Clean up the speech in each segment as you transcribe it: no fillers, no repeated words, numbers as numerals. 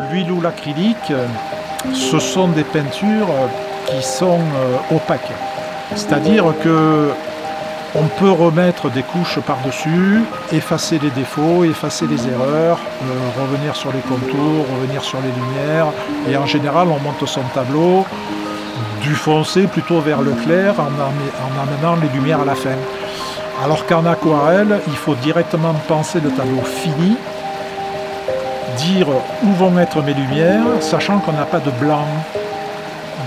l'huile ou l'acrylique, ce sont des peintures qui sont opaques. C'est-à-dire que on peut remettre des couches par-dessus, effacer les défauts, effacer les erreurs, revenir sur les contours, revenir sur les lumières. Et en général, on monte son tableau du foncé plutôt vers le clair en amenant les lumières à la fin. Alors qu'en aquarelle, il faut directement penser le tableau fini, dire où vont être mes lumières, sachant qu'on n'a pas de blanc.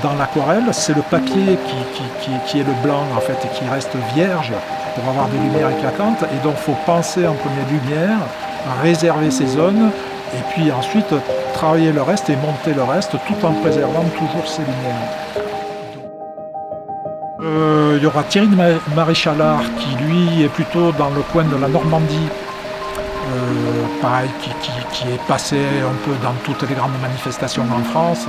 Dans l'aquarelle, c'est le papier qui est le blanc en fait et qui reste vierge pour avoir des lumières éclatantes. Et donc il faut penser en première lumière, réserver ces zones et puis ensuite travailler le reste et monter le reste tout en préservant toujours ces lumières. Il y aura Thierry de Maréchalard qui lui est plutôt dans le coin de la Normandie. Pareil, qui est passé un peu dans toutes les grandes manifestations en France.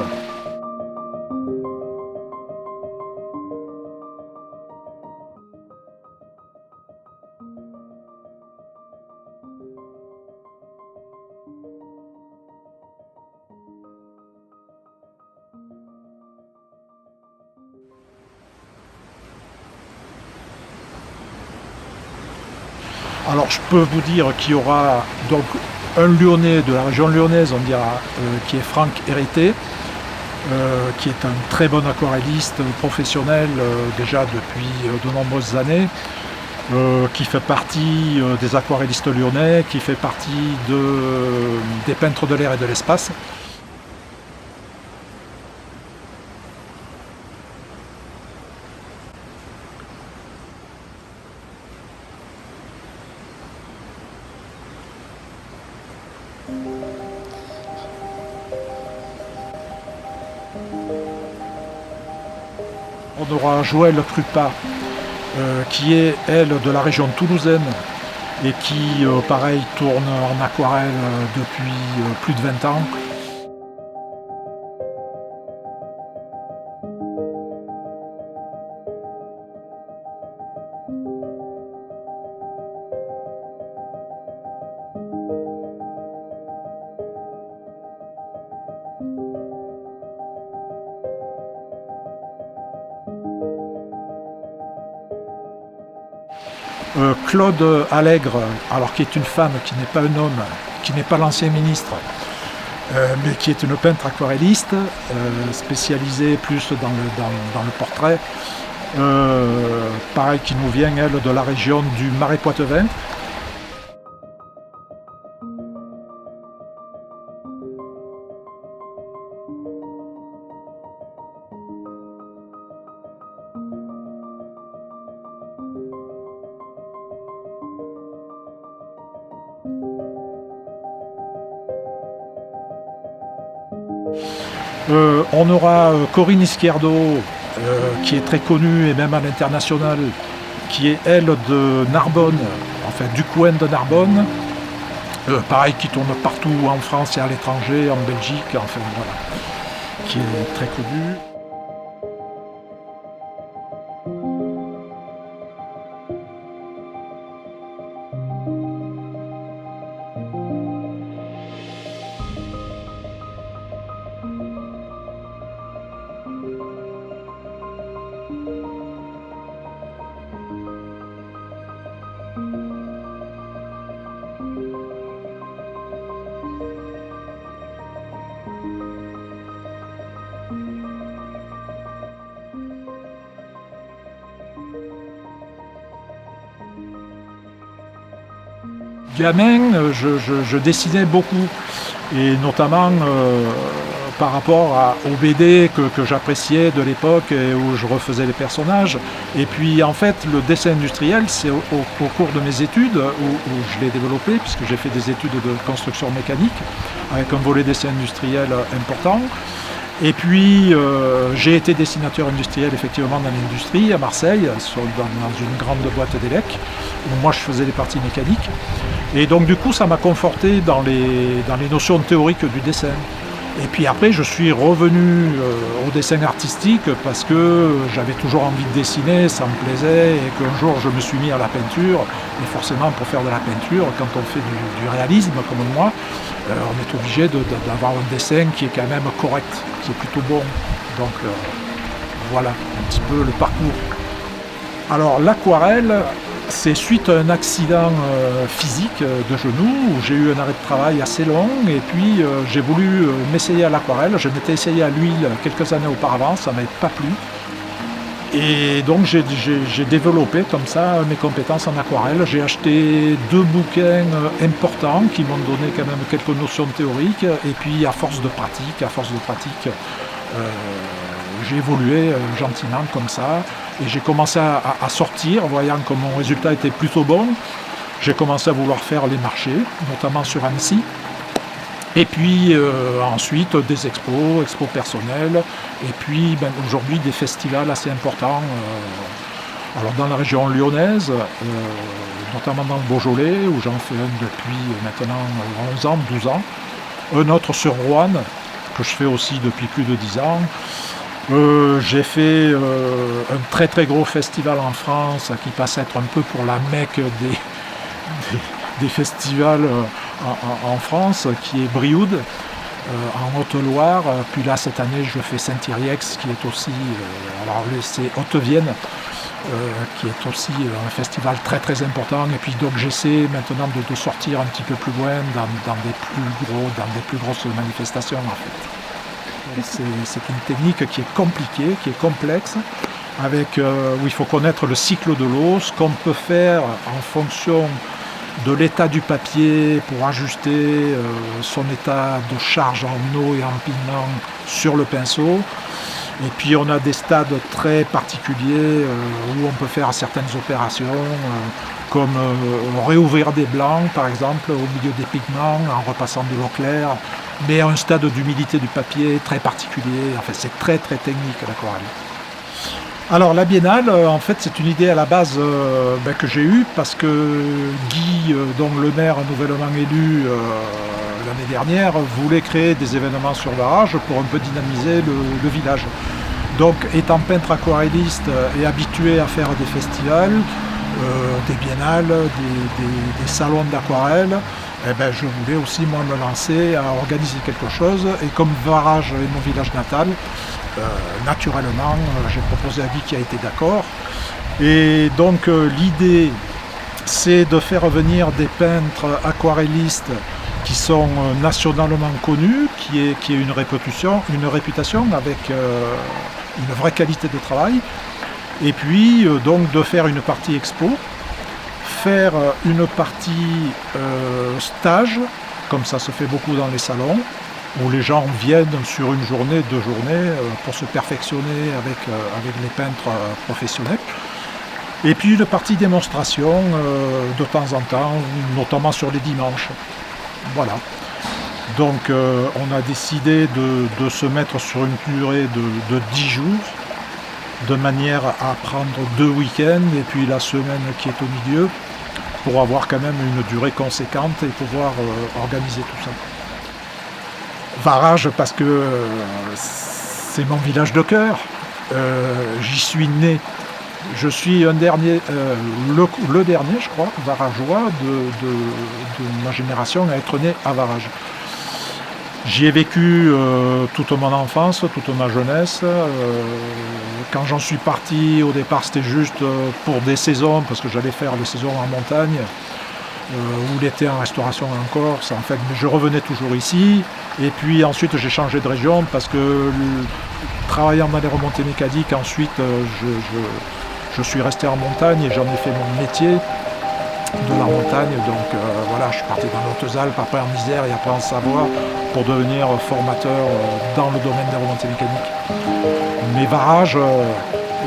Alors je peux vous dire qu'il y aura donc un Lyonnais de la région lyonnaise, on dira, qui est Franck Hérité, qui est un très bon aquarelliste professionnel déjà depuis de nombreuses années, qui fait partie des aquarellistes lyonnais, qui fait partie des peintres de l'air et de l'espace. On aura Joëlle Krupa, qui est, elle, de la région toulousaine et qui, pareil, tourne en aquarelle depuis plus de 20 ans. Claude Allègre, alors qui est une femme, qui n'est pas un homme, qui n'est pas l'ancien ministre, mais qui est une peintre aquarelliste, spécialisée plus dans le portrait, pareil, qui nous vient, elle, de la région du Marais-Poitevin. On aura Corinne Izquierdo, qui est très connue et même à l'international, qui est elle de Narbonne, enfin du coin de Narbonne, pareil, qui tourne partout en France et à l'étranger, en Belgique, enfin voilà, qui est très connue. Gamin, je dessinais beaucoup, et notamment par rapport aux BD que j'appréciais de l'époque et où je refaisais les personnages. Et puis en fait, le dessin industriel, c'est au cours de mes études où je l'ai développé, puisque j'ai fait des études de construction mécanique, avec un volet dessin industriel important. Et puis j'ai été dessinateur industriel effectivement dans l'industrie à Marseille, dans une grande boîte d'élec, où moi je faisais les parties mécaniques. Et donc du coup ça m'a conforté dans les notions théoriques du dessin. Et puis après, je suis revenu au dessin artistique parce que j'avais toujours envie de dessiner, ça me plaisait, et qu'un jour je me suis mis à la peinture. Et forcément, pour faire de la peinture, quand on fait du réalisme comme moi, on est obligé d'avoir un dessin qui est quand même correct, qui est plutôt bon. Donc voilà un petit peu le parcours. Alors l'aquarelle, c'est suite à un accident physique de genou où j'ai eu un arrêt de travail assez long et puis j'ai voulu m'essayer à l'aquarelle. Je m'étais essayé à l'huile quelques années auparavant, ça ne m'avait pas plu. Et donc j'ai développé comme ça mes compétences en aquarelle. J'ai acheté 2 bouquins importants qui m'ont donné quand même quelques notions théoriques. Et puis à force de pratique, j'ai évolué gentiment comme ça. Et j'ai commencé à sortir, voyant que mon résultat était plutôt bon. J'ai commencé à vouloir faire les marchés, notamment sur Annecy. Et puis ensuite des expos personnelles. Et puis aujourd'hui des festivals assez importants. Alors dans la région lyonnaise, notamment dans le Beaujolais, où j'en fais un depuis maintenant 11 ans, 12 ans. Un autre sur Roanne, que je fais aussi depuis plus de 10 ans. J'ai fait un très très gros festival en France qui passe à être un peu pour la Mecque des festivals en France, qui est Brioude, en Haute-Loire. Puis là cette année je fais Saint-Yrieix, qui est aussi, alors c'est Haute-Vienne, qui est aussi un festival très très important. Et puis donc j'essaie maintenant de sortir un petit peu plus loin dans des plus grosses manifestations en fait. C'est une technique qui est compliquée, qui est complexe, où il faut connaître le cycle de l'eau, ce qu'on peut faire en fonction de l'état du papier pour ajuster son état de charge en eau et en pigment sur le pinceau. Et puis on a des stades très particuliers où on peut faire certaines opérations, comme réouvrir des blancs par exemple au milieu des pigments en repassant de l'eau claire, mais à un stade d'humidité du papier très particulier. Enfin, c'est très très technique l'aquarelle. Alors la biennale, en fait, c'est une idée à la base que j'ai eue parce que Guy, dont le maire nouvellement élu l'année dernière, voulait créer des événements sur Varage pour un peu dynamiser le village. Donc, étant peintre aquarelliste et habitué à faire des festivals, des biennales, des salons d'aquarelle, je voulais aussi moi me lancer à organiser quelque chose. Et comme Varage est mon village natal, naturellement, j'ai proposé à Guy qui a été d'accord. Et donc l'idée, c'est de faire venir des peintres aquarellistes qui sont nationalement connus, qui est une réputation avec une vraie qualité de travail. Et puis donc de faire une partie expo, faire une partie stage, comme ça se fait beaucoup dans les salons, où les gens viennent sur une journée, 2 journées, pour se perfectionner avec les peintres professionnels. Et puis une partie démonstration de temps en temps, notamment sur les dimanches. Voilà. Donc on a décidé de se mettre sur une durée de 10 jours, de manière à prendre 2 week-ends et puis la semaine qui est au milieu, pour avoir quand même une durée conséquente et pouvoir organiser tout ça. Varage parce que c'est mon village de cœur, j'y suis né. Je suis le dernier, je crois, Varageois de ma génération à être né à Varage. J'y ai vécu toute mon enfance, toute ma jeunesse. Quand j'en suis parti, au départ, c'était juste pour des saisons, parce que j'allais faire les saisons en montagne, ou l'été en restauration en Corse. En fait, je revenais toujours ici. Et puis ensuite, j'ai changé de région, parce que travaillant dans les remontées mécaniques, ensuite, je suis resté en montagne et j'en ai fait mon métier de la montagne. Donc voilà, je suis parti dans les Hautes-Alpes, après en Isère et après en Savoie pour devenir formateur dans le domaine des remontées mécaniques. Mes Varage,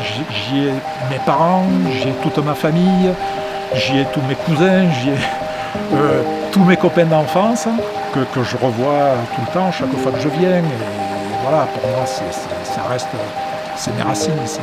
j'y ai mes parents, j'y ai toute ma famille, j'y ai tous mes cousins, j'y ai tous mes copains d'enfance que je revois tout le temps, chaque fois que je viens. Et voilà, pour moi, ça reste, c'est mes racines ici.